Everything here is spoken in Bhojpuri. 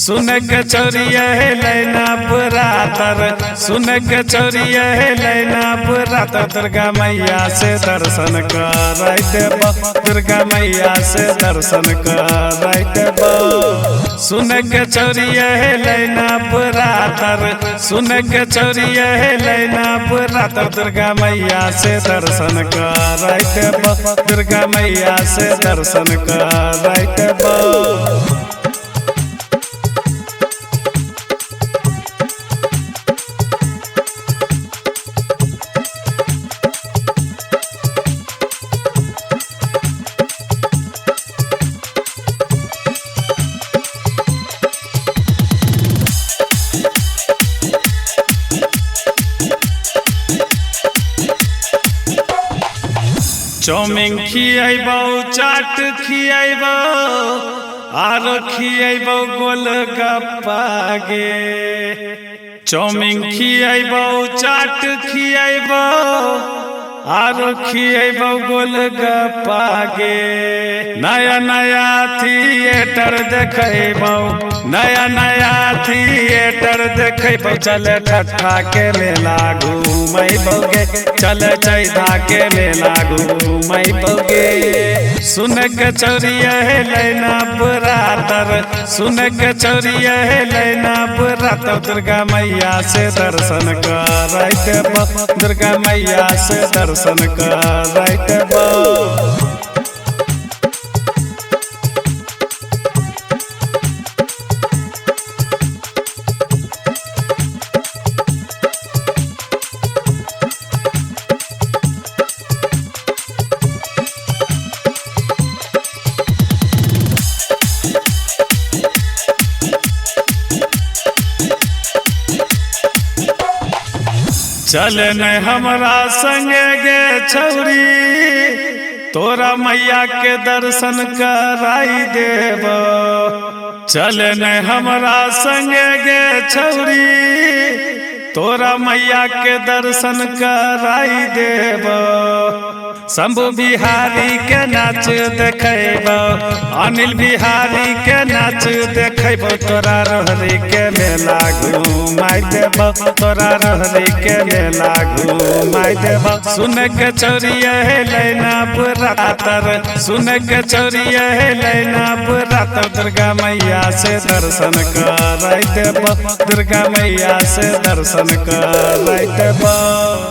सुन के चोरिया है लैना बुरातर, सुन के चोरिया है लैना बुरातर। दुर्गा मैया से दर्शन कर देबो, दुर्गा मैया से दर्शन कर देबो। सुन के चोरिया है लैना बुरातर, सुन के चोरिया है लैना बुरातर। दुर्गा मैया से दर्शन कर देबो, दुर्गा मैया से दर्शन कर देबो। चौमिन खियाबो, चाट खियाबो, आरो खियाबो गोलगप्पा गे। चौमिन खियाबो, चाट खियाबो, आरो खियाबो गोलगप्पा गे। नया नया थिएटर देखैबो, नया नया थिएटर देखैबो। चल ठट्ठा के मेला घूमैबो गे, चल चैधा के मेला घूमैबो गे। सुन के चोरिया है लैना बुरातर, सुन के चोरिया है लैना बुरातर। दुर्गा मैया से दर्शन कर देबो, दुर्गा मैया से दर्शन कर देबो। चल न हमरा संगे गे छौरी, तोरा मैया के दर्शन कराई देबो। चल न हमरा संगे गे छौरी, तोरा मैया के दर्शन कराई देबो। शंभु बिहारी के नाच देखैबो, अनिल बिहारी के नाच देखैबो। तोरा रोहरी के मेला घुमाई देबो, तोरा रोहरी के मेला घुमाई देबो। सुन के चोरिया है लैना बुरातर, सुन के चोरिया है लैना बुरातर। दुर्गा मैया से दर्शन कर देबो, दुर्गा मैया से दर्शन कर देबो।